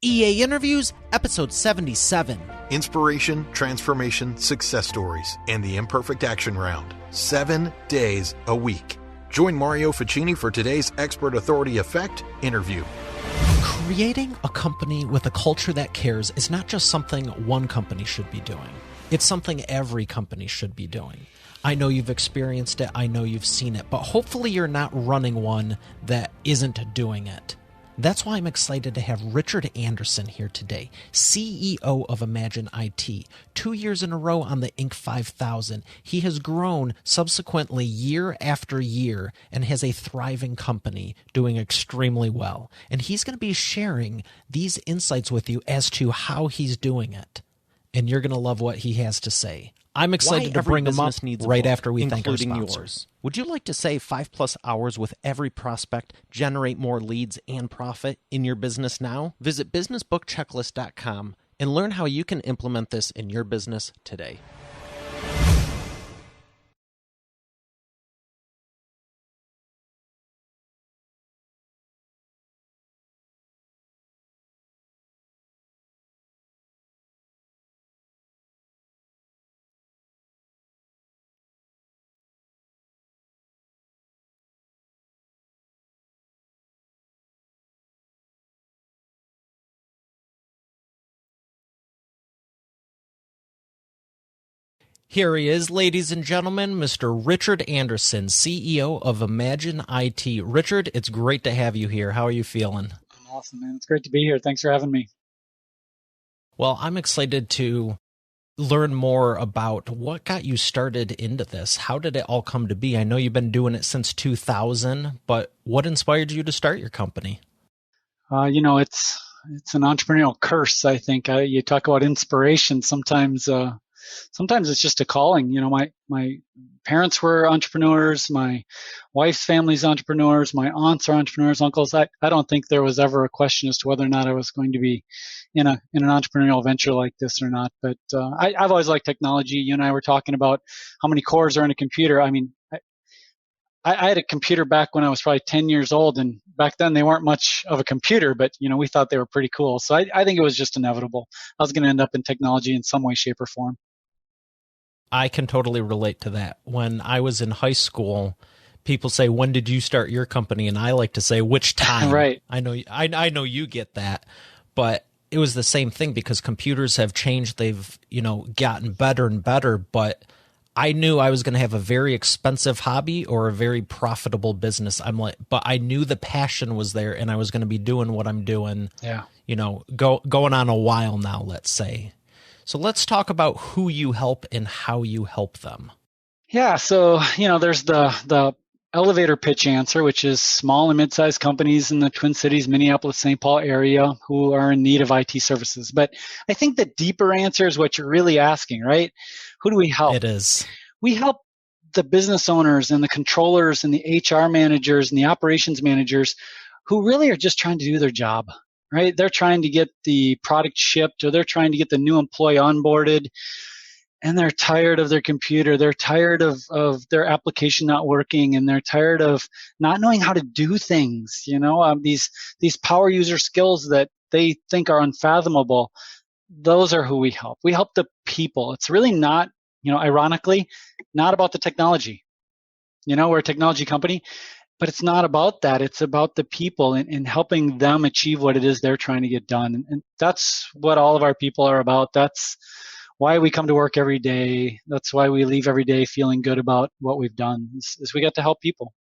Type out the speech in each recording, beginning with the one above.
EA Interviews, episode 77. Inspiration, transformation, success stories, and the Imperfect Action Round. 7 days a week. Join Mario Ficini for today's Expert Authority Effect interview. Creating a company with a culture that cares is not just something one company should be doing. It's something every company should be doing. I know you've experienced it. I know you've seen it. But hopefully you're not running one that isn't doing it. That's why I'm excited to have Richard Anderson here today, CEO of Imagine IT. 2 years in a row on the Inc. 5000. He has grown subsequently year after year and has a thriving company doing extremely well. And he's going to be sharing these insights with you as to how he's doing it. And you're going to love what he has to say. I'm excited to bring him up right after we thank our sponsor. Yours. Would you like to save 5+ hours with every prospect, generate more leads and profit in your business now? Visit businessbookchecklist.com and learn how you can implement this in your business today. Here he is, ladies and gentlemen, Mr. Richard Anderson, CEO of Imagine IT. Richard, it's great to have you here. How are you feeling? I'm awesome, man. It's great to be here. Thanks for having me. Well, I'm excited to learn more about what got you started into this. How did it all come to be? I know you've been doing it since 2000, but what inspired you to start your company? It's an entrepreneurial curse, I think. You talk about inspiration. Sometimes it's just a calling. You know, my parents were entrepreneurs. My wife's family's entrepreneurs. My aunts are entrepreneurs, uncles. I don't think there was ever a question as to whether or not I was going to be in an entrepreneurial venture like this or not. But I've always liked technology. You and I were talking about how many cores are in a computer. I mean, I had a computer back when I was probably 10 years old, and back then they weren't much of a computer, but we thought they were pretty cool. So I think it was just inevitable. I was going to end up in technology in some way, shape, or form. I can totally relate to that. When I was in high school, people say, "When did you start your company?" And I like to say, "Which time?" Right. I know you get that, but it was the same thing because computers have changed. They've, gotten better and better, but I knew I was going to have a very expensive hobby or a very profitable business. But I knew the passion was there and I was going to be doing what I'm doing. Yeah. Going on a while now, let's say. So let's talk about who you help and how you help them. Yeah. So, there's the elevator pitch answer, which is small and mid-sized companies in the Twin Cities, Minneapolis, St. Paul area who are in need of IT services. But I think the deeper answer is what you're really asking, right? Who do we help? It is. We help the business owners and the controllers and the HR managers and the operations managers who really are just trying to do their job. Right? They're trying to get the product shipped, or they're trying to get the new employee onboarded, and they're tired of their computer. They're tired of their application not working, and they're tired of not knowing how to do things. These power user skills that they think are unfathomable. Those are who we help. We help the people. It's really not, ironically, not about the technology. We're a technology company. But it's not about that. It's about the people and helping them achieve what it is they're trying to get done. And that's what all of our people are about. That's why we come to work every day. That's why we leave every day feeling good about what we've done, is we get to help people.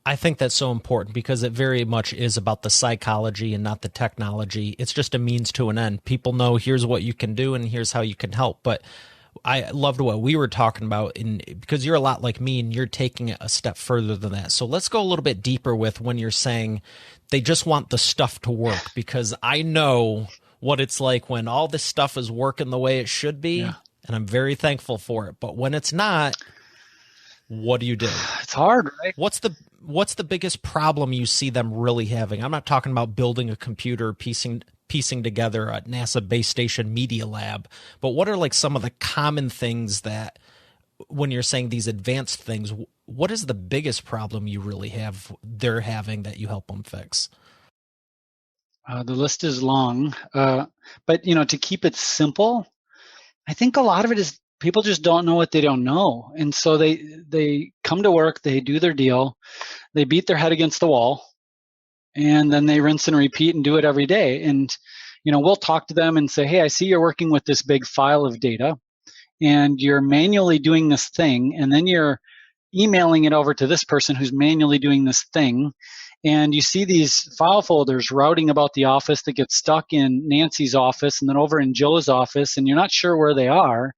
I think that's so important because it very much is about the psychology and not the technology. It's just a means to an end. People know here's what you can do and here's how you can help. But I loved what we were talking about because you're a lot like me and you're taking it a step further than that. So let's go a little bit deeper with when you're saying they just want the stuff to work, because I know what it's like when all this stuff is working the way it should be. Yeah. And I'm very thankful for it. But when it's not, what do you do? It's hard, right? What's the biggest problem you see them really having? I'm not talking about building a computer, piecing together a NASA base station media lab, but what are like some of the common things that when you're saying these advanced things, what is the biggest problem you really have they're having that you help them fix? The list is long, but to keep it simple, I think a lot of it is people just don't know what they don't know, and so they come to work, they do their deal, they beat their head against the wall, and then they rinse and repeat and do it every day. And we'll talk to them and say, hey, I see you're working with this big file of data, and you're manually doing this thing, and then you're emailing it over to this person who's manually doing this thing. And you see these file folders routing about the office that get stuck in Nancy's office and then over in Joe's office, and you're not sure where they are.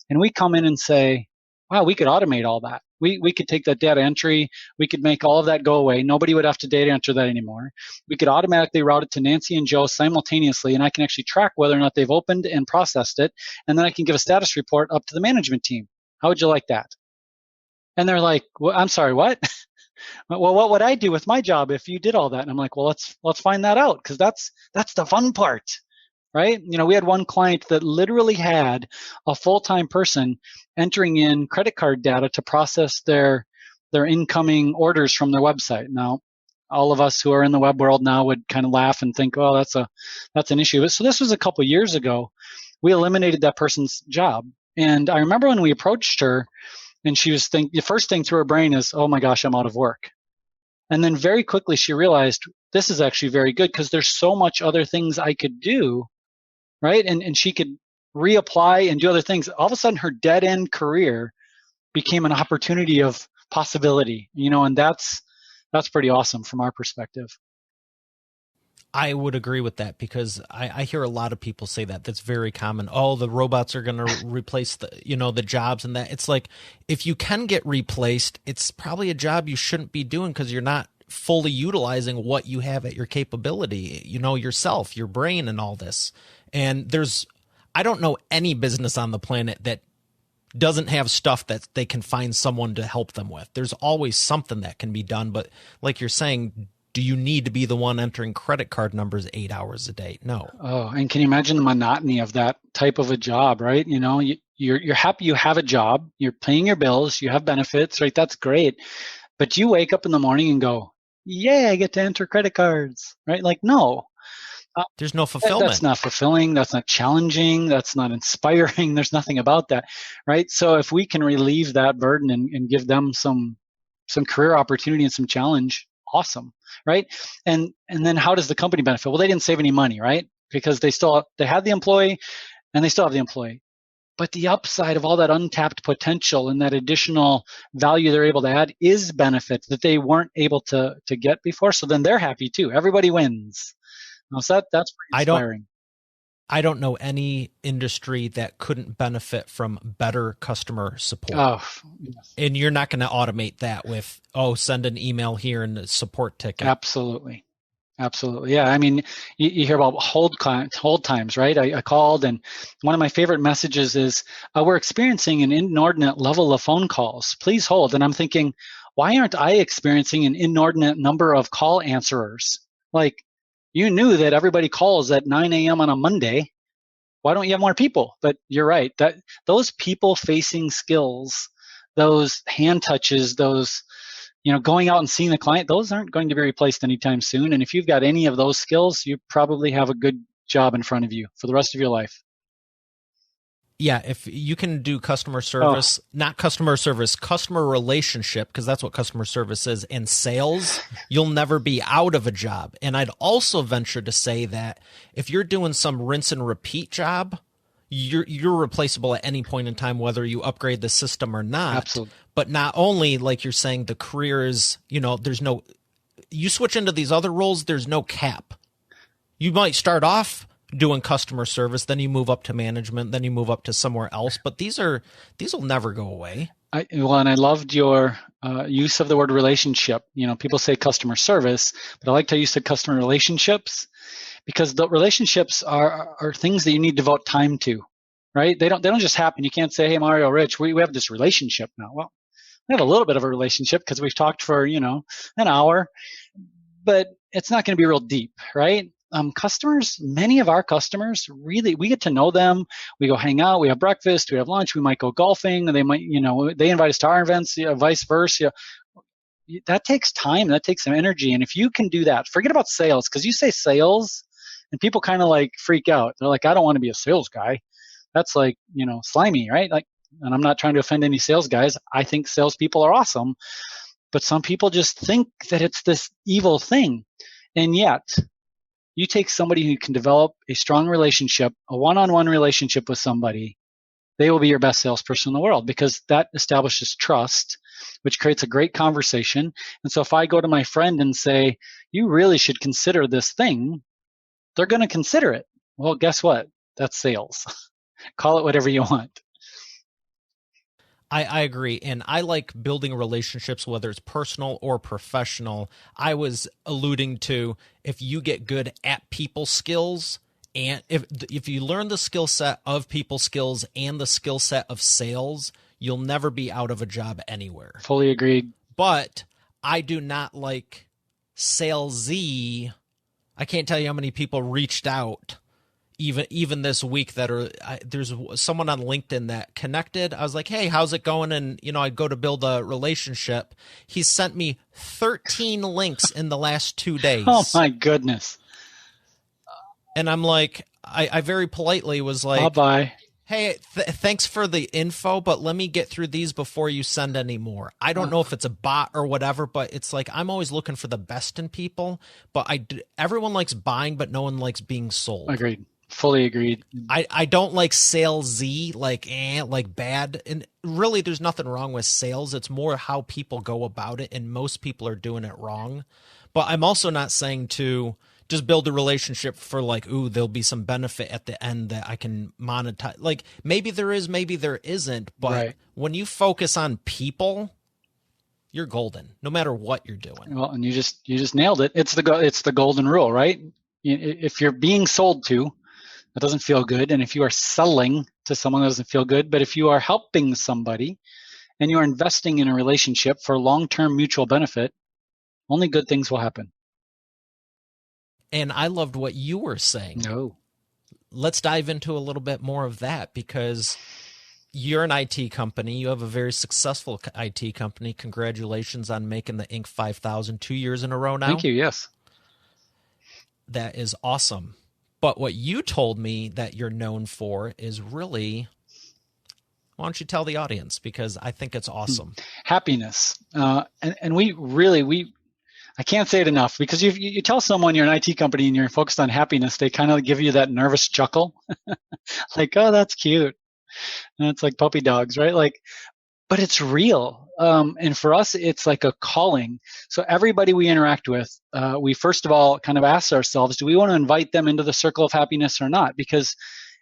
And we come in and say, wow, we could automate all that. We could take that data entry. We could make all of that go away. Nobody would have to data enter that anymore. We could automatically route it to Nancy and Joe simultaneously, and I can actually track whether or not they've opened and processed it. And then I can give a status report up to the management team. How would you like that? And they're like, well, I'm sorry, what? Well, what would I do with my job if you did all that? And I'm like, well, let's find that out, because that's the fun part, right? We had one client that literally had a full-time person entering in credit card data to process their incoming orders from their website. Now, all of us who are in the web world now would kind of laugh and think, oh, that's an issue. So this was a couple of years ago. We eliminated that person's job. And I remember when we approached her, and she was the first thing through her brain is, oh my gosh, I'm out of work. And then very quickly she realized this is actually very good, because there's so much other things I could do, right? And she could reapply and do other things. All of a sudden her dead end career became an opportunity of possibility, and that's pretty awesome from our perspective. I would agree with that, because I hear a lot of people say that. That's very common. Oh, the robots are going to replace the jobs and that. It's like, if you can get replaced, it's probably a job you shouldn't be doing, because you're not fully utilizing what you have at your capability, yourself, your brain, and all this. And I don't know any business on the planet that doesn't have stuff that they can find someone to help them with. There's always something that can be done. But like you're saying, do you need to be the one entering credit card numbers 8 hours a day? No. Oh, and can you imagine the monotony of that type of a job, right? You're happy you have a job, you're paying your bills, you have benefits, right? That's great. But you wake up in the morning and go, yay, I get to enter credit cards, right? Like, no. There's no fulfillment. That's not fulfilling. That's not challenging. That's not inspiring. There's nothing about that, right? So if we can relieve that burden and give them some career opportunity and some challenge, awesome, right? And then how does the company benefit? Well, they didn't save any money, right? Because they had the employee, and they still have the employee. But the upside of all that untapped potential and that additional value they're able to add is benefit that they weren't able to get before. So then they're happy too. Everybody wins. So that's pretty inspiring. I don't know any industry that couldn't benefit from better customer support. Oh, yes. And you're not going to automate that with, send an email here and a support ticket. Absolutely. Yeah. I mean, you hear about hold times, right? I called, and one of my favorite messages is, we're experiencing an inordinate level of phone calls. Please hold. And I'm thinking, why aren't I experiencing an inordinate number of call answerers? Like, you knew that everybody calls at 9 a.m. on a Monday. Why don't you have more people? But you're right. That those people-facing skills, those hand touches, those going out and seeing the client, those aren't going to be replaced anytime soon. And if you've got any of those skills, you probably have a good job in front of you for the rest of your life. Yeah, if you can do customer service, not customer service, customer relationship, because that's what customer service is, and sales, you'll never be out of a job. And I'd also venture to say that if you're doing some rinse and repeat job, you're replaceable at any point in time, whether you upgrade the system or not. Absolutely. But not only, like you're saying, the career is, you switch into these other roles, there's no cap. You might start off doing customer service, then you move up to management, then you move up to somewhere else. But these will never go away. And I loved your use of the word relationship. People say customer service, but I liked how you said customer relationships, because the relationships are things that you need to devote time to, right? They don't just happen. You can't say, hey, Mario, Rich, we have this relationship now. Well, we have a little bit of a relationship because we've talked for, an hour, but it's not going to be real deep, right? Customers, many of our customers, really, we get to know them. We go hang out, we have breakfast, we have lunch, we might go golfing, and they might, they invite us to our events, vice versa. that takes time, that takes some energy. And if you can do that, forget about sales, because you say sales and people kind of like freak out. They're like, I don't want to be a sales guy. That's like, slimy, right? Like, and I'm not trying to offend any sales guys. I think salespeople are awesome, but some people just think that it's this evil thing. And yet, you take somebody who can develop a strong relationship, a one-on-one relationship with somebody, they will be your best salesperson in the world, because that establishes trust, which creates a great conversation. And so if I go to my friend and say, you really should consider this thing, they're going to consider it. Well, guess what? That's sales. Call it whatever you want. I agree. And I like building relationships, whether it's personal or professional. I was alluding to, if you get good at people skills, and if you learn the skill set of people skills and the skill set of sales, you'll never be out of a job anywhere. Fully agreed. But I do not like salesy. I can't tell you how many people reached out even this week there's someone on LinkedIn that connected. I was like, hey, how's it going? And, I go to build a relationship. He sent me 13 links in the last 2 days. Oh my goodness. And I'm like, I very politely was like, bye-bye. Hey, thanks for the info, but let me get through these before you send any more. I don't know if it's a bot or whatever, but it's like, I'm always looking for the best in people, but everyone likes buying, but no one likes being sold. Agreed. Fully agreed. I don't like salesy, like bad. And really, there's nothing wrong with sales. It's more how people go about it, and most people are doing it wrong. But I'm also not saying to just build a relationship for like, ooh, there'll be some benefit at the end that I can monetize. Like, maybe there is, maybe there isn't. But right. When you focus on people, you're golden, no matter what you're doing. Well, and you just nailed it. It's the golden rule, right? If you're being sold to, that doesn't feel good. And if you are selling to someone, that doesn't feel good. But if you are helping somebody and you are investing in a relationship for long-term mutual benefit, only good things will happen. And I loved what you were saying. No. Let's dive into a little bit more of that, because you're an IT company. You have a very successful IT company. Congratulations on making the Inc. 5000 2 years in a row now. Thank you. Yes. That is awesome. But what you told me that you're known for is really, why don't you tell the audience? Because I think it's awesome. Happiness. And I can't say it enough, because you tell someone you're an IT company and you're focused on happiness, they kind of give you that nervous chuckle. Like, oh, that's cute. And it's like puppy dogs, right? Like, but it's real. And for us, it's like a calling. So everybody we interact with, we first of all kind of ask ourselves, do we want to invite them into the circle of happiness or not? Because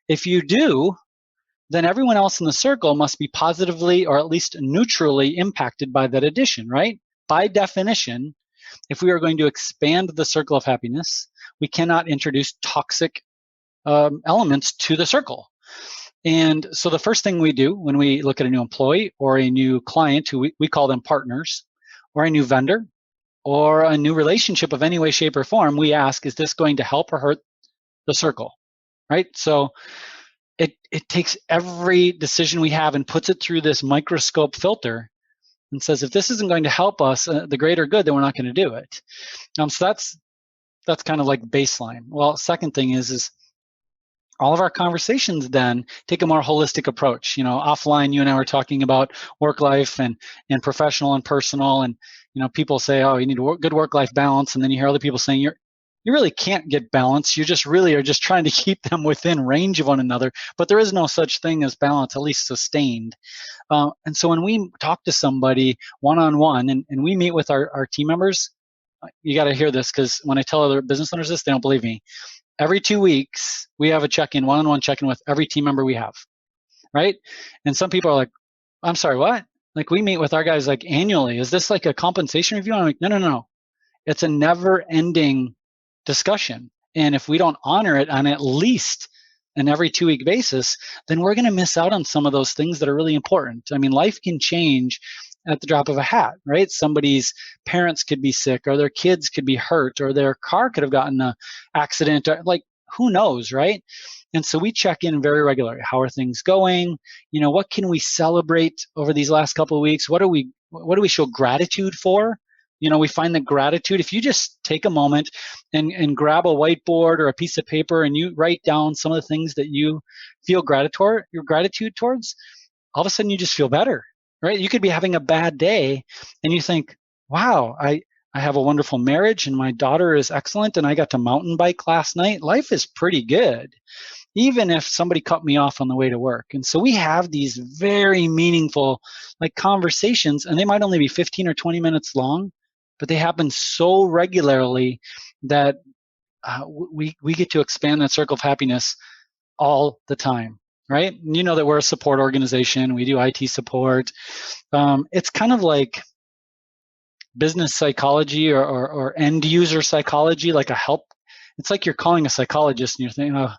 if you do, then everyone else in the circle must be positively or at least neutrally impacted by that addition, right? By definition, if we are going to expand the circle of happiness, we cannot introduce toxic elements to the circle. And so the first thing we do when we look at a new employee or a new client, who we call them partners, or a new vendor, or a new relationship of any way, shape, or form, we ask, is this going to help or hurt the circle, right? So it takes every decision we have and puts it through this microscope filter and says, if this isn't going to help us, the greater good, then we're not going to do it. So that's kind of like baseline. Well, second thing is all of our conversations then take a more holistic approach. Offline, you and I were talking about work life and professional and personal, and people say, oh, you need a good work-life balance, and then you hear other people saying you really can't get balance. You just really are just trying to keep them within range of one another, but there is no such thing as balance, at least sustained. And so when we talk to somebody one-on-one and we meet with our team members, you got to hear this, because when I tell other business owners this, they don't believe me. Every 2 weeks, we have a check-in, one-on-one check-in with every team member we have, right? And some people are like, I'm sorry, what? Like, we meet with our guys like annually. Is this like a compensation review? And I'm like, no. It's a never-ending discussion. And if we don't honor it on at least an every 2 week basis, then we're going to miss out on some of those things that are really important. I mean, life can change at the drop of a hat, right? Somebody's parents could be sick, or their kids could be hurt, or their car could have gotten an accident, or like, who knows, right? And so we check in very regularly. How are things going? What can we celebrate over these last couple of weeks? What do we show gratitude for? We find that gratitude, if you just take a moment and grab a whiteboard or a piece of paper and you write down some of the things that you feel your gratitude towards, all of a sudden you just feel better, right? You could be having a bad day and you think, wow, I have a wonderful marriage and my daughter is excellent and I got to mountain bike last night. Life is pretty good, even if somebody cut me off on the way to work. And so we have these very meaningful conversations, and they might only be 15 or 20 minutes long, but they happen so regularly that we get to expand that circle of happiness all the time, right? And you know that we're a support organization. We do IT support. It's kind of like business psychology or end user psychology, like a help. It's like you're calling a psychologist and you're thinking, oh,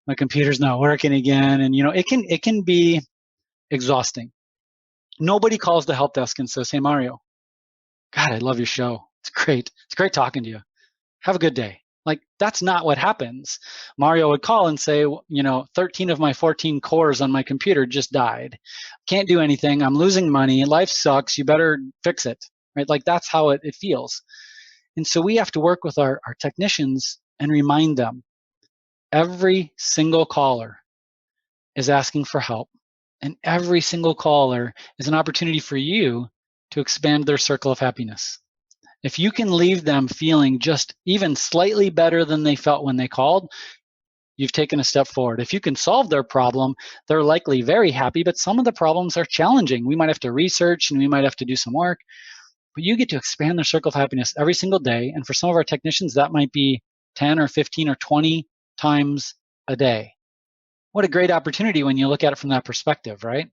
my computer's not working again. And it can be exhausting. Nobody calls the help desk and says, hey, Mario, God, I love your show. It's great. It's great talking to you. Have a good day. That's not what happens. Mario would call and say, 13 of my 14 cores on my computer just died. Can't do anything. I'm losing money. Life sucks. You better fix it. Right? That's how it feels. And so we have to work with our technicians and remind them every single caller is asking for help. And every single caller is an opportunity for you to expand their circle of happiness. If you can leave them feeling just even slightly better than they felt when they called, you've taken a step forward. If you can solve their problem, they're likely very happy, but some of the problems are challenging. We might have to research and we might have to do some work, but you get to expand their circle of happiness every single day. And for some of our technicians, that might be 10 or 15 or 20 times a day. What a great opportunity when you look at it from that perspective, right?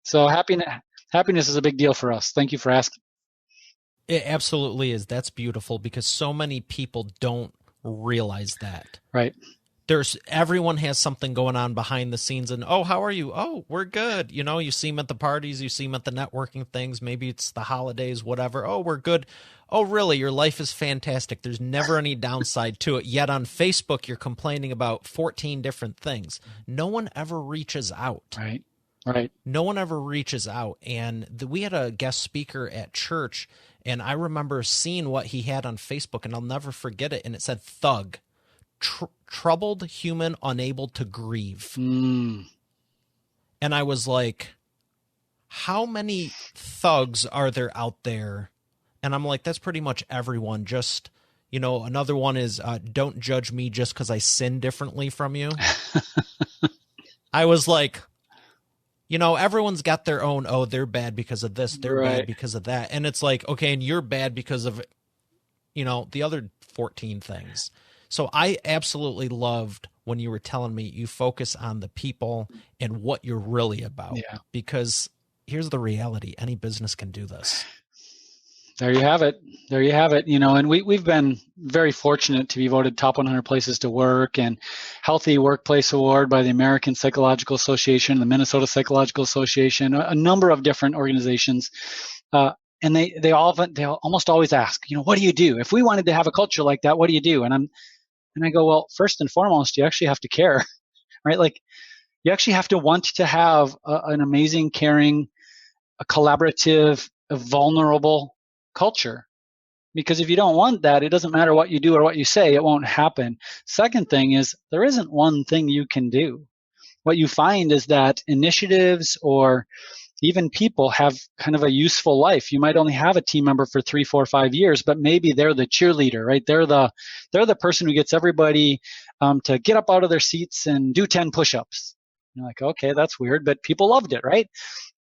So happiness is a big deal for us. Thank you for asking. It absolutely is. That's beautiful because so many people don't realize that. Right. Everyone has something going on behind the scenes and, oh, how are you? Oh, we're good. You see them at the parties, you see them at the networking things. Maybe it's the holidays, whatever. Oh, we're good. Oh, really? Your life is fantastic. There's never any downside to it. Yet on Facebook, you're complaining about 14 different things. No one ever reaches out. Right. No one ever reaches out. And we had a guest speaker at church, and I remember seeing what he had on Facebook, and I'll never forget it. And it said thug, troubled human unable to grieve. And I was like, how many thugs are there out there? And I'm like, that's pretty much everyone. Just, another one is don't judge me just because I sin differently from you. I was like, everyone's got their own, oh, they're bad because of this, they're bad because of that. And it's like, okay, and you're bad because of, the other 14 things. So I absolutely loved when you were telling me you focus on the people and what you're really about. Yeah. Because here's the reality. Any business can do this. There you have it. And we've been very fortunate to be voted top 100 places to work and Healthy Workplace Award by the American Psychological Association, the Minnesota Psychological Association, a number of different organizations. And they almost always ask, what do you do? If we wanted to have a culture like that, what do you do? And I go, well, first and foremost, you actually have to care, right? You actually have to want to have an amazing, caring, a collaborative, a vulnerable culture. Because if you don't want that, it doesn't matter what you do or what you say, it won't happen. Second thing is there isn't one thing you can do. What you find is that initiatives or even people have kind of a useful life. You might only have a team member for 3, 4, 5 years, but maybe they're the cheerleader, right? They're the person who gets everybody to get up out of their seats and do 10 push-ups. You're like, okay, that's weird, but people loved it, right?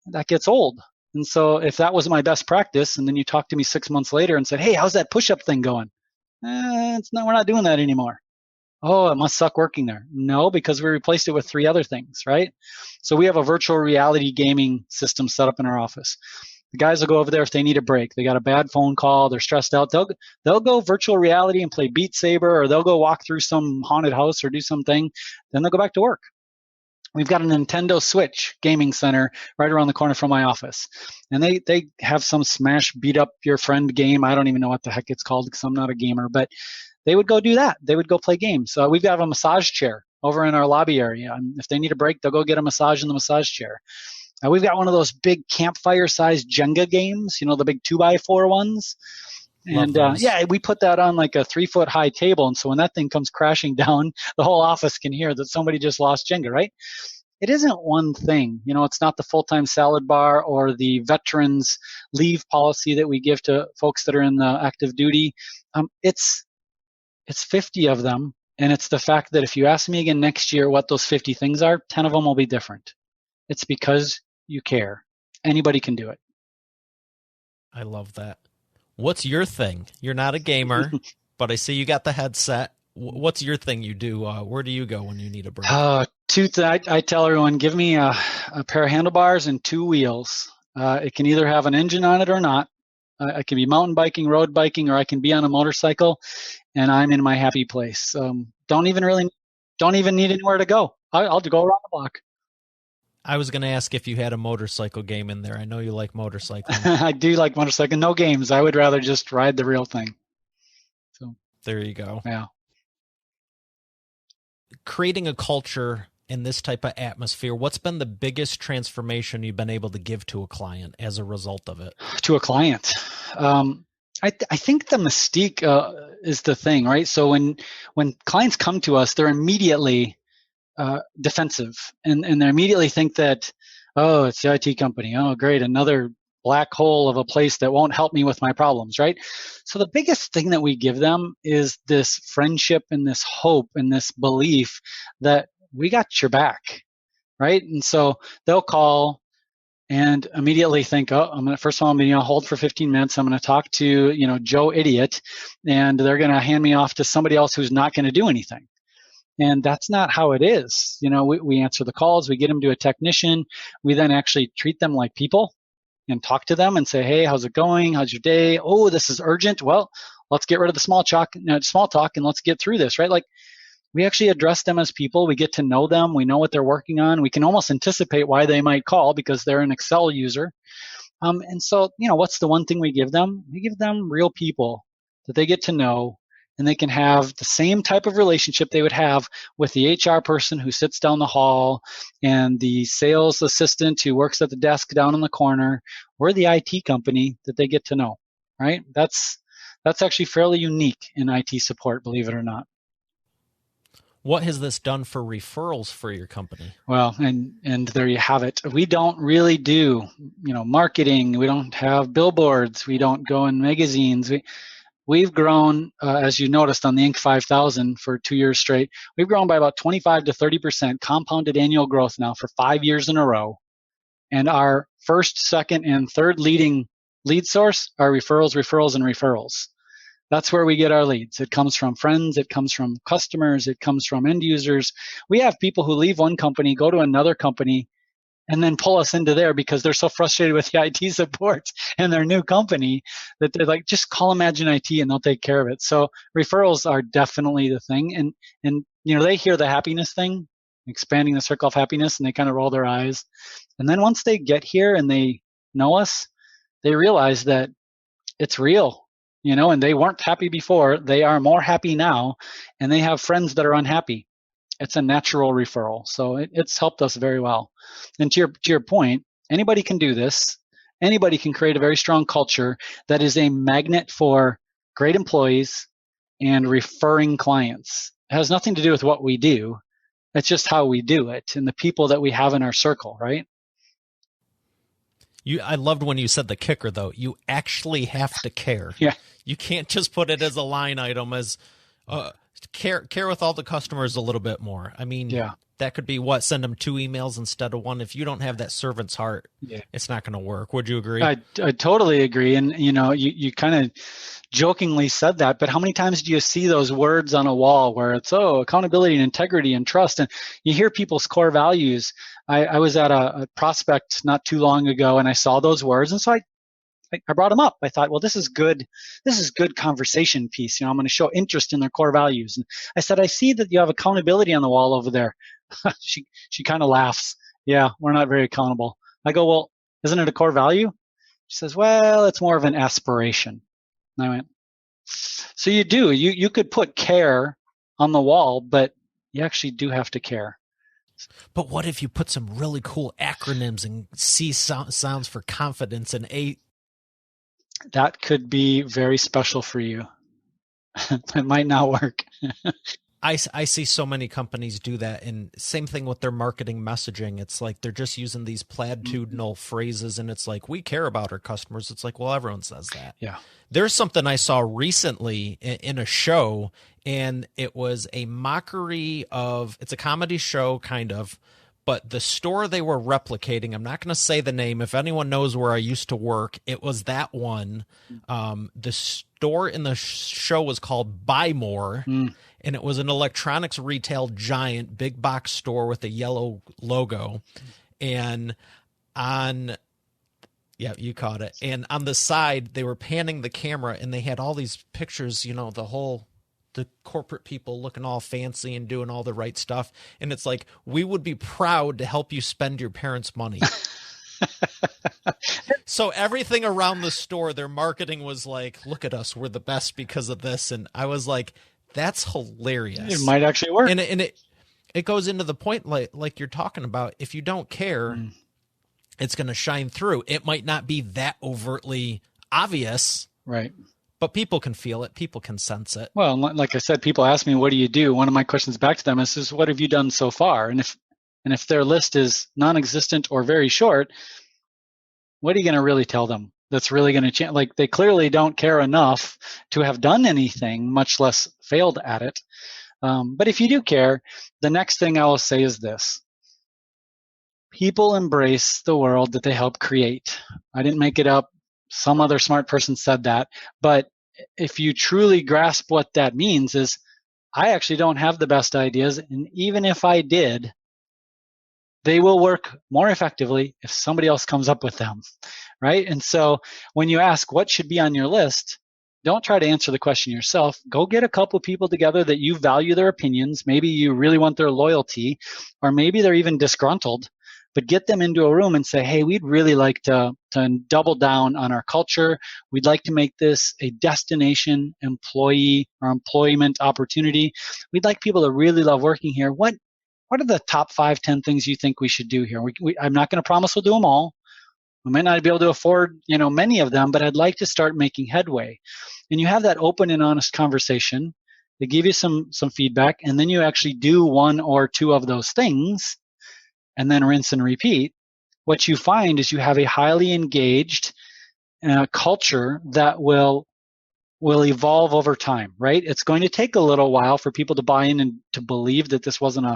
That gets old. And so if that was my best practice, and then you talk to me 6 months later and said, hey, how's that push-up thing going? We're not doing that anymore. Oh, it must suck working there. No, because we replaced it with 3 other things, right? So we have a virtual reality gaming system set up in our office. The guys will go over there if they need a break. They got a bad phone call. They're stressed out. They'll go virtual reality and play Beat Saber, or they'll go walk through some haunted house or do something. Then they'll go back to work. We've got a Nintendo Switch gaming center right around the corner from my office. And they have some smash beat up your friend game. I don't even know what the heck it's called because I'm not a gamer, but they would go do that. They would go play games. So we've got a massage chair over in our lobby area. And if they need a break, they'll go get a massage in the massage chair. We've got one of those big campfire-sized Jenga games, the big 2x4 ones. And we put that on like a 3-foot high table. And so when that thing comes crashing down, the whole office can hear that somebody just lost Jenga, right? It isn't one thing. It's not the full-time salad bar or the veterans leave policy that we give to folks that are in the active duty. It's 50 of them. And it's the fact that if you ask me again next year what those 50 things are, 10 of them will be different. It's because you care. Anybody can do it. I love that. What's your thing? You're not a gamer, but I see you got the headset. What's your thing you do? Where do you go when you need a break? I tell everyone, give me a pair of handlebars and 2 wheels. It can either have an engine on it or not. I can be mountain biking, road biking, or I can be on a motorcycle, and I'm in my happy place. Don't even need anywhere to go. I'll go around the block. I was going to ask if you had a motorcycle game in there. I know you like motorcycling. I do like motorcycling. No games. I would rather just ride the real thing. So there you go. Yeah. Creating a culture in this type of atmosphere, what's been the biggest transformation you've been able to give to a client as a result of it? To a client? I think the mystique is the thing, right? So when clients come to us, they're immediately defensive, and they immediately think that, oh, it's the IT company. Oh, great, another black hole of a place that won't help me with my problems, right? So the biggest thing that we give them is this friendship and this hope and this belief that we got your back, right? And so they'll call and immediately think, oh, first of all, I'm going to hold for 15 minutes. I'm going to talk to, Joe Idiot, and they're going to hand me off to somebody else who's not going to do anything. And that's not how it is. We answer the calls, we get them to a technician. We then actually treat them like people and talk to them and say, hey, how's it going? How's your day? Oh, this is urgent. Well, let's get rid of the small talk and let's get through this, right? Like, we actually address them as people. We get to know them. We know what they're working on. We can almost anticipate why they might call because they're an Excel user. And so, what's the one thing we give them? We give them real people that they get to know, and they can have the same type of relationship they would have with the HR person who sits down the hall and the sales assistant who works at the desk down in the corner, or the IT company that they get to know, right? That's actually fairly unique in IT support, believe it or not. What has this done for referrals for your company? Well, and there you have it. We don't really do, marketing. We don't have billboards. We don't go in magazines. We've grown, as you noticed on the Inc. 5000 for 2 years straight, we've grown by about 25 to 30% compounded annual growth now for 5 years in a row. And our first, second, and third leading lead source are referrals, and referrals. That's where we get our leads. It comes from friends. It comes from customers. It comes from end users. We have people who leave one company, go to another company, and then pull us into there because they're so frustrated with the IT support and their new company that they're like, just call Imagine IT and they'll take care of it. So referrals are definitely the thing. And they hear the happiness thing, expanding the circle of happiness, and they kind of roll their eyes. And then once they get here and they know us, they realize that it's real, and they weren't happy before. They are more happy now, and they have friends that are unhappy. It's a natural referral. So it's helped us very well. And to your point, anybody can do this. Anybody can create a very strong culture that is a magnet for great employees and referring clients. It has nothing to do with what we do. It's just how we do it and the people that we have in our circle, right? I loved when you said the kicker, though. You actually have to care. Yeah. You can't just put it as a line item as care with all the customers a little bit more. I mean, yeah. That could be send them 2 emails instead of 1. If you don't have that servant's heart, It's not going to work. Would you agree? I totally agree. And, you kind of jokingly said that, but how many times do you see those words on a wall where it's, accountability and integrity and trust? And you hear people's core values. I was at a prospect not too long ago and I saw those words. And so I brought them up. I thought, well, this is good. This is good conversation piece. I'm going to show interest in their core values. And I said, I see that you have accountability on the wall over there. She kind of laughs. Yeah, we're not very accountable. I go, well, isn't it a core value? She says, well, it's more of an aspiration. And I went, so you do. You could put care on the wall, but you actually do have to care. But what if you put some really cool acronyms and C sounds for confidence and A? that could be very special for you. It might not work. I see so many companies do that, and same thing with their marketing messaging. It's like they're just using these platitudinal phrases, and it's like, we care about our customers. It's like, well, everyone says that. Yeah. There's something I saw recently in a show, and it was a mockery of, it's a comedy show, kind of, but the store they were replicating, I'm not going to say the name. If anyone knows where I used to work, it was that one. The store in the show was called Buy More, and it was an electronics retail giant, big box store with a yellow logo. And yeah, you caught it. And on the side, they were panning the camera, and they had all these pictures, the corporate people looking all fancy and doing all the right stuff. And it's like, we would be proud to help you spend your parents' money. So everything around the store, their marketing was like, look at us, we're the best because of this. And I was like, that's hilarious. It might actually work. And it goes into the point like you're talking about. If you don't care, it's going to shine through. It might not be that overtly obvious. Right. But people can feel it. People can sense it. Well, like I said, people ask me, what do you do? One of my questions back to them is what have you done so far? And if their list is non-existent or very short, what are you going to really tell them that's really going to change? Like, they clearly don't care enough to have done anything, much less failed at it. But if you do care, the next thing I will say is this. People embrace the world that they help create. I didn't make it up. Some other smart person said that. But if you truly grasp what that means is, I actually don't have the best ideas. And even if I did, they will work more effectively if somebody else comes up with them, right? And so when you ask what should be on your list, don't try to answer the question yourself. Go get a couple of people together that you value their opinions. Maybe you really want their loyalty, or maybe they're even disgruntled. But get them into a room and say, hey, we'd really like to double down on our culture. We'd like to make this a destination employee or employment opportunity. We'd like people to really love working here. What are the top 5, 10 things you think we should do here? I'm not going to promise we'll do them all. We might not be able to afford, many of them, but I'd like to start making headway. And you have that open and honest conversation. They give you some feedback, and then you actually do 1 or 2 of those things, and then rinse and repeat. What you find is you have a highly engaged culture that will evolve over time, right? It's going to take a little while for people to buy in and to believe that this wasn't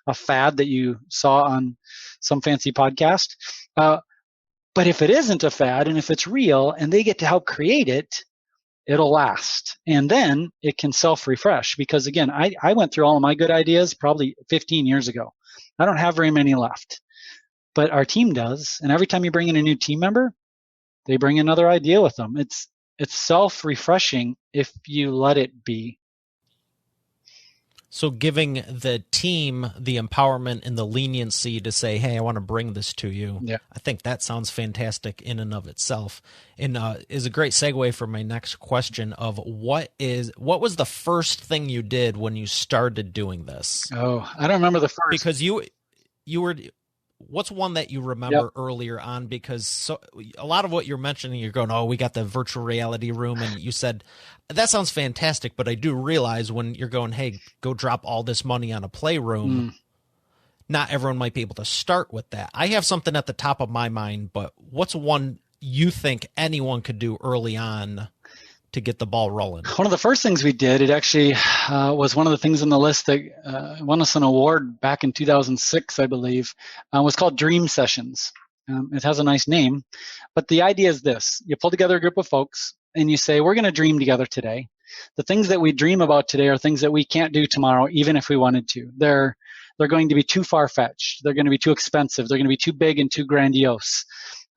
a fad that you saw on some fancy podcast. But if it isn't a fad, and if it's real and they get to help create it, it'll last. And then it can self-refresh. Because again, I went through all of my good ideas probably 15 years ago. I don't have very many left, but our team does. And every time you bring in a new team member, they bring another idea with them. It's self-refreshing if you let it be. So giving the team the empowerment and the leniency to say, hey, I want to bring this to you. Yeah. I think that sounds fantastic in and of itself. And is a great segue for my next question of what was the first thing you did when you started doing this? Oh, I don't remember the first. Because you were, what's one that you remember earlier on? Because a lot of what you're mentioning, you're going, oh, we got the virtual reality room. And you said, that sounds fantastic. But I do realize when you're going, hey, go drop all this money on a playroom, not everyone might be able to start with that. I have something at the top of my mind, but what's one you think anyone could do early on to get the ball rolling? One of the first things we did, it actually was one of the things on the list that won us an award back in 2006, I believe, was called Dream Sessions. It has a nice name, but the idea is this. You pull together a group of folks and you say, we're going to dream together today. The things that we dream about today are things that we can't do tomorrow, even if we wanted to. They're going to be too far-fetched. They're going to be too expensive. They're going to be too big and too grandiose.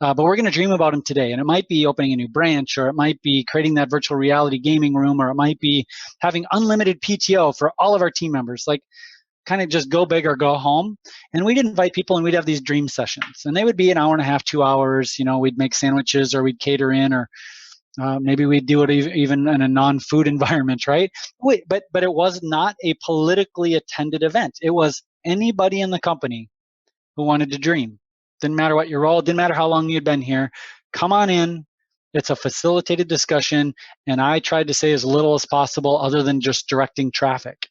But we're going to dream about them today. And it might be opening a new branch, or it might be creating that virtual reality gaming room, or it might be having unlimited PTO for all of our team members. Like, kind of just go big or go home. And we'd invite people and we'd have these dream sessions. And they would be an hour and a half, 2 hours. We'd make sandwiches, or we'd cater in, or maybe we'd do it even in a non-food environment, right? But it was not a politically attended event. It was anybody in the company who wanted to dream. Didn't matter what your role, didn't matter how long you'd been here. Come on in It's a facilitated discussion, and I tried to say as little as possible other than just directing traffic.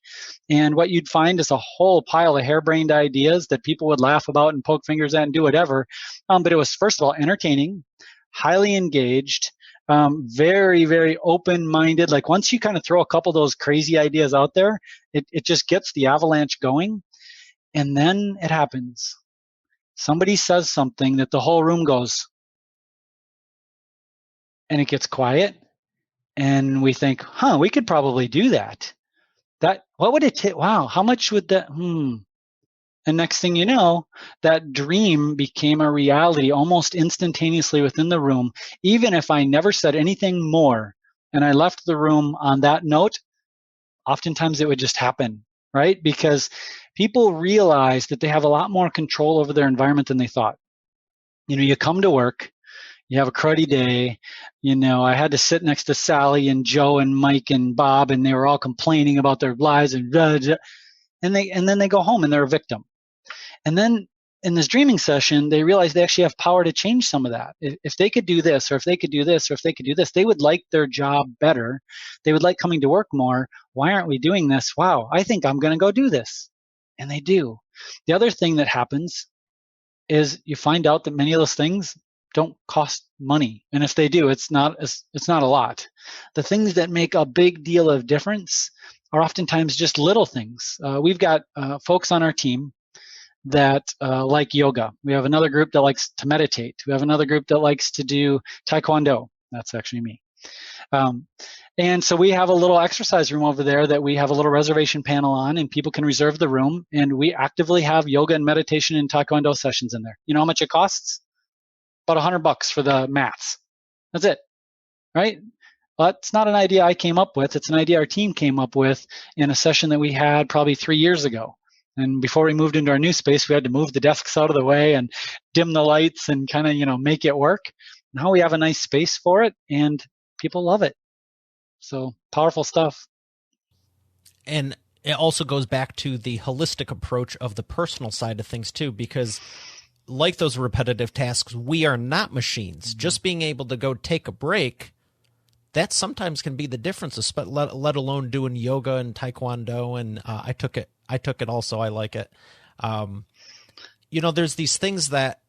And what you'd find is a whole pile of harebrained ideas that people would laugh about and poke fingers at and do whatever. But it was, first of all, entertaining, highly engaged, very, very open-minded. Like once you kind of throw a couple of those crazy ideas out there, it just gets the avalanche going. And then it happens. Somebody says something that the whole room goes, and it gets quiet, and we think, we could probably do that. What would it take? Wow, how much would that, And next thing you know, that dream became a reality almost instantaneously within the room. Even if I never said anything more and I left the room on that note, oftentimes it would just happen, right? Because people realize that they have a lot more control over their environment than they thought. You come to work, you have a cruddy day. I had to sit next to Sally and Joe and Mike and Bob, and they were all complaining about their lives and then they go home and they're a victim. And then in this dreaming session, they realize they actually have power to change some of that. If they could do this, or if they could do this, or if they could do this, they would like their job better. They would like coming to work more. Why aren't we doing this? Wow, I think I'm going to go do this. And they do. The other thing that happens is you find out that many of those things don't cost money. And if they do, it's not a lot. The things that make a big deal of difference are oftentimes just little things. We've got folks on our team that like yoga. We have another group that likes to meditate. We have another group that likes to do taekwondo. That's actually me. And so we have a little exercise room over there that we have a little reservation panel on, and people can reserve the room, and we actively have yoga and meditation and taekwondo sessions in there. You know how much it costs? About $100 for the mats. That's it, right? Well, it's not an idea I came up with. It's an idea our team came up with in a session that we had probably 3 years ago. And before we moved into our new space, we had to move the desks out of the way and dim the lights and kind of, make it work. Now we have a nice space for it, and people love it. So powerful stuff. And it also goes back to the holistic approach of the personal side of things too, because like those repetitive tasks, we are not machines. Mm-hmm. Just being able to go take a break, that sometimes can be the difference, let alone doing yoga and taekwondo. And I took it also. I like it. There's these things that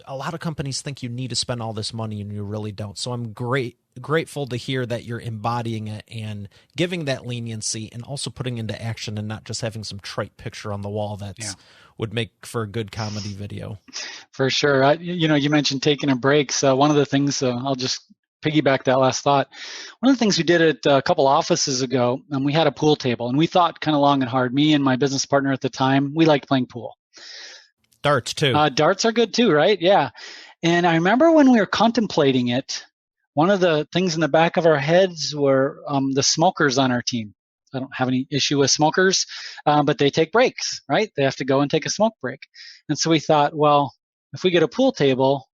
a lot of companies think you need to spend all this money, and you really don't. So I'm grateful to hear that you're embodying it and giving that leniency, and also putting into action, and not just having some trite picture on the wall would make for a good comedy video. For sure. You mentioned taking a break. So one of the things, I'll just piggyback that last thought. One of the things we did at a couple offices ago, we had a pool table, and we thought kind of long and hard. Me and my business partner at the time, we liked playing pool. Darts too. Darts are good too, right? Yeah. And I remember when we were contemplating it, one of the things in the back of our heads were the smokers on our team. I don't have any issue with smokers, but they take breaks, right? They have to go and take a smoke break. And so we thought, well, if we get a pool table,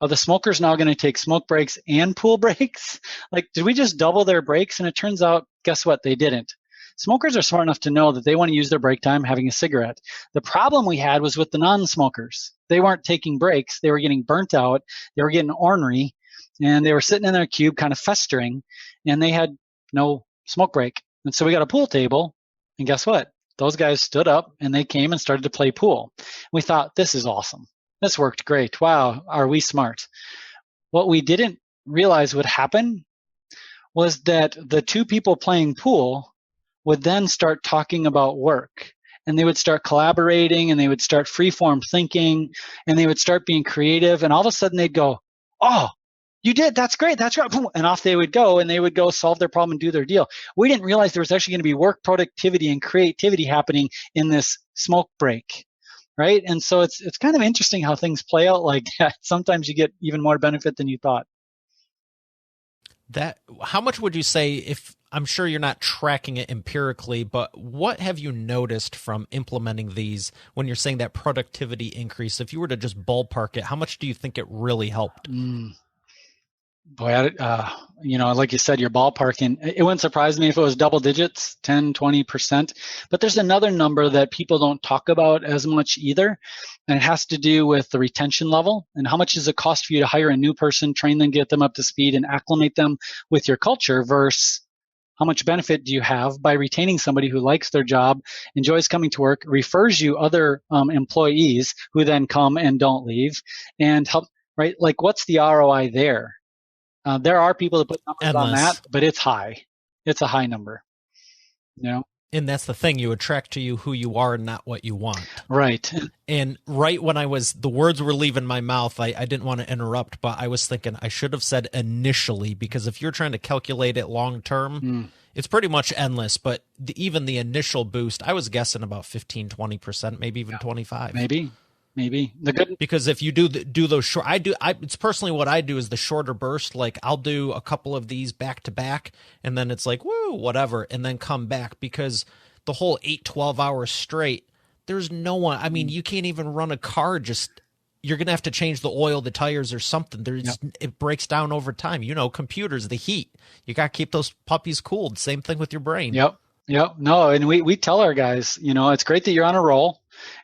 are the smokers now going to take smoke breaks and pool breaks? Like, did we just double their breaks? And it turns out, guess what? They didn't. Smokers are smart enough to know that they want to use their break time having a cigarette. The problem we had was with the non-smokers. They weren't taking breaks. They were getting burnt out. They were getting ornery, and they were sitting in their cube kind of festering, and they had no smoke break. And so we got a pool table, and guess what? Those guys stood up, and they came and started to play pool. We thought, this is awesome. This worked great. Wow, are we smart? What we didn't realize would happen was that the two people playing pool would then start talking about work, and they would start collaborating, and they would start freeform thinking, and they would start being creative, and all of a sudden they'd go, oh, you did, that's great, that's right, and off they would go, and they would go solve their problem and do their deal. We didn't realize there was actually going to be work productivity and creativity happening in this smoke break, right? And so it's kind of interesting how things play out like that. Sometimes you get even more benefit than you thought. How much would you say, if I'm sure you're not tracking it empirically, but what have you noticed from implementing these when you're saying that productivity increase? If you were to just ballpark it, how much do you think it really helped? Boy, like you said, you're ballparking. It wouldn't surprise me if it was double digits, 10, 20%. But there's another number that people don't talk about as much either. And it has to do with the retention level and how much does it cost for you to hire a new person, train them, get them up to speed, and acclimate them with your culture versus how much benefit do you have by retaining somebody who likes their job, enjoys coming to work, refers you other employees who then come and don't leave, and help, right? Like, what's the ROI there? There are people that put numbers on that, but it's high. It's a high number. And that's the thing. You attract to you who you are, not what you want. Right. And right when the words were leaving my mouth, I didn't want to interrupt, but I was thinking I should have said initially, because if you're trying to calculate it long term, it's pretty much endless. But even the initial boost, I was guessing about 15, 20%, maybe even 25. Maybe the good, because if you do those short, it's personally what I do is the shorter burst. Like, I'll do a couple of these back to back, and then it's like, woo, whatever, and then come back, because the whole 12 hours straight, there's no one. I mean, you can't even run a car. You're gonna have to change the oil, the tires, or something. It breaks down over time. Computers, the heat. You got to keep those puppies cooled. Same thing with your brain. Yep. No, and we tell our guys, it's great that you're on a roll.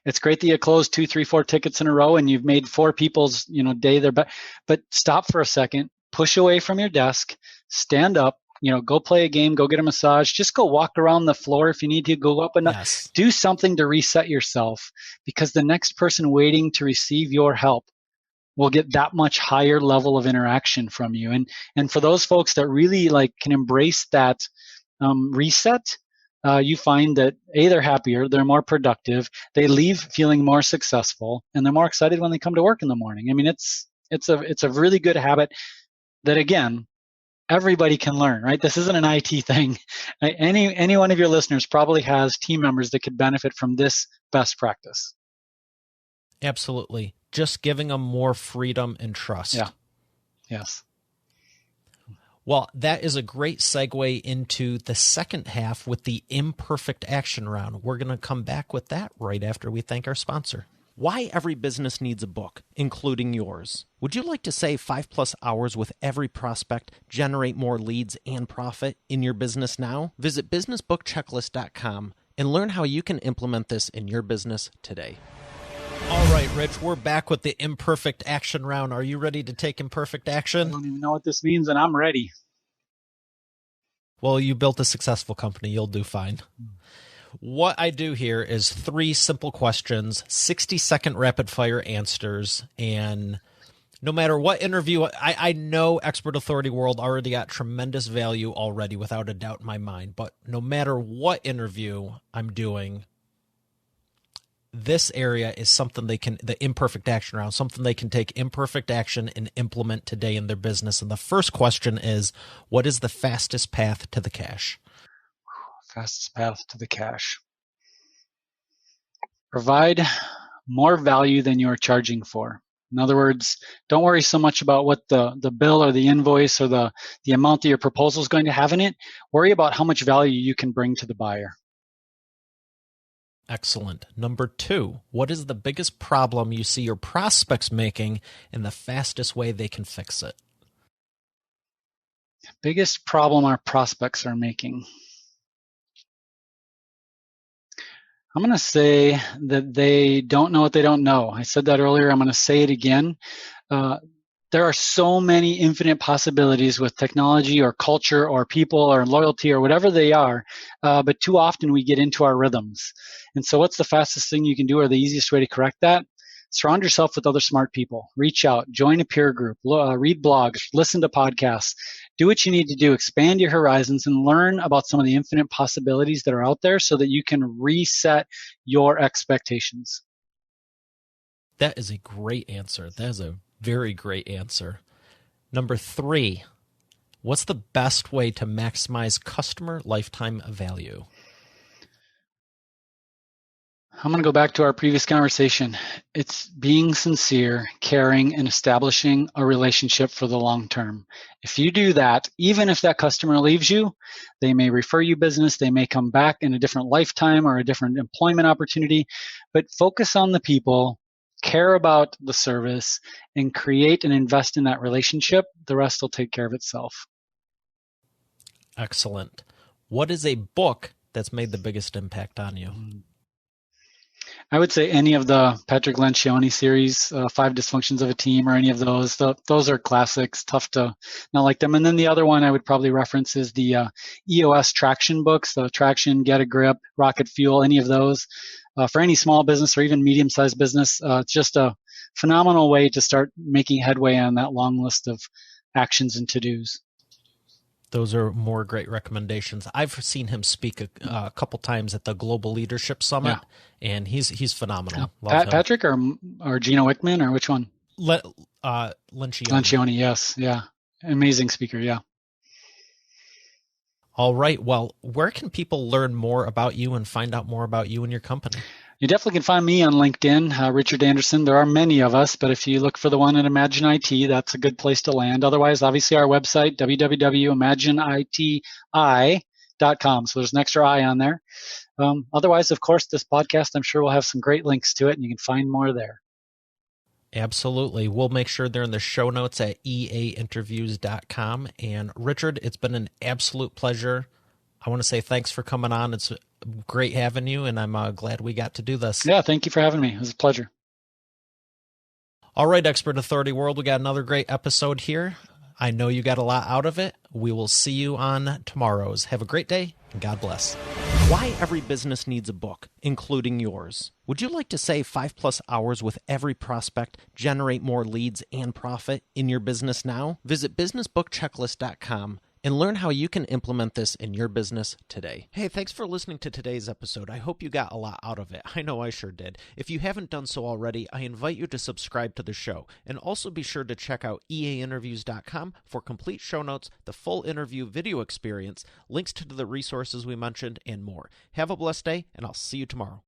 It's great that you closed 2, 3, 4 tickets in a row and you've made 4 people's, day there. But stop for a second, push away from your desk, stand up, go play a game, go get a massage, just go walk around the floor if you need to, go up and do something to reset yourself, because the next person waiting to receive your help will get that much higher level of interaction from you. And for those folks that really can embrace that reset, you find that they're happier, they're more productive, they leave feeling more successful, and they're more excited when they come to work in the morning. I mean, it's a really good habit that, again, everybody can learn, right? This isn't an IT thing. Any one of your listeners probably has team members that could benefit from this best practice. Absolutely. Just giving them more freedom and trust. Yeah. Yes. Well, that is a great segue into the second half with the imperfect action round. We're going to come back with that right after we thank our sponsor. Why every business needs a book, including yours. Would you like to save 5+ hours with every prospect, generate more leads and profit in your business now? Visit businessbookchecklist.com and learn how you can implement this in your business today. All right, Rich, we're back with the imperfect action round. Are you ready to take imperfect action? I don't even know what this means, and I'm ready. Well, you built a successful company. You'll do fine. What I do here is 3 simple questions, 60-second rapid-fire answers, and no matter what interview, I know Expert Authority World already got tremendous value already, without a doubt in my mind, but no matter what interview I'm doing, this area is something the imperfect action round, something they can take imperfect action and implement today in their business. And the first question is, what is the fastest path to the cash? Fastest path to the cash. Provide more value than you are charging for. In other words, don't worry so much about what the bill or the invoice or the amount that your proposal is going to have in it. Worry about how much value you can bring to the buyer. Excellent. Number 2, what is the biggest problem you see your prospects making and the fastest way they can fix it? Biggest problem our prospects are making. I'm going to say that they don't know what they don't know. I said that earlier. I'm going to say it again. There are so many infinite possibilities with technology or culture or people or loyalty or whatever they are, but too often we get into our rhythms. And so what's the fastest thing you can do, or the easiest way to correct that? Surround yourself with other smart people. Reach out, join a peer group, read blogs, listen to podcasts. Do what you need to do. Expand your horizons and learn about some of the infinite possibilities that are out there so that you can reset your expectations. That is a great answer. That is a very great answer. Number 3, what's the best way to maximize customer lifetime value? I'm going to go back to our previous conversation. It's being sincere, caring, and establishing a relationship for the long term. If you do that, even if that customer leaves you, they may refer you business, they may come back in a different lifetime or a different employment opportunity, but focus on the people care about the service, and create and invest in that relationship, the rest will take care of itself. Excellent. What is a book that's made the biggest impact on you? I would say any of the Patrick Lencioni series, 5 Dysfunctions of a Team, or any of those. Those are classics, tough to not like them. And then the other one I would probably reference is the EOS Traction books, the Traction, Get a Grip, Rocket Fuel, any of those. For any small business or even medium-sized business, it's just a phenomenal way to start making headway on that long list of actions and to-dos. Those are more great recommendations. I've seen him speak a couple times at the Global Leadership Summit, and he's phenomenal. Patrick or Gino Wickman, or which one? Lencioni. Lencioni, yes, yeah, amazing speaker, yeah. All right. Well, where can people learn more about you and find out more about you and your company? You definitely can find me on LinkedIn, Richard Anderson. There are many of us, but if you look for the one at Imagine IT, that's a good place to land. Otherwise, obviously, our website, www.imagineiti.com. So there's an extra I on there. Otherwise, of course, this podcast, I'm sure will have some great links to it, and you can find more there. Absolutely. We'll make sure they're in the show notes at eainterviews.com. And Richard, it's been an absolute pleasure. I want to say thanks for coming on. It's great having you, and I'm glad we got to do this. Yeah, thank you for having me. It was a pleasure. All right, Expert Authority World, we got another great episode here. I know you got a lot out of it. We will see you on tomorrow's. Have a great day, and God bless. Why every business needs a book, including yours. Would you like to save 5+ hours with every prospect, generate more leads and profit in your business now? Visit businessbookchecklist.com and learn how you can implement this in your business today. Hey, thanks for listening to today's episode. I hope you got a lot out of it. I know I sure did. If you haven't done so already, I invite you to subscribe to the show. And also be sure to check out eainterviews.com for complete show notes, the full interview video experience, links to the resources we mentioned, and more. Have a blessed day, and I'll see you tomorrow.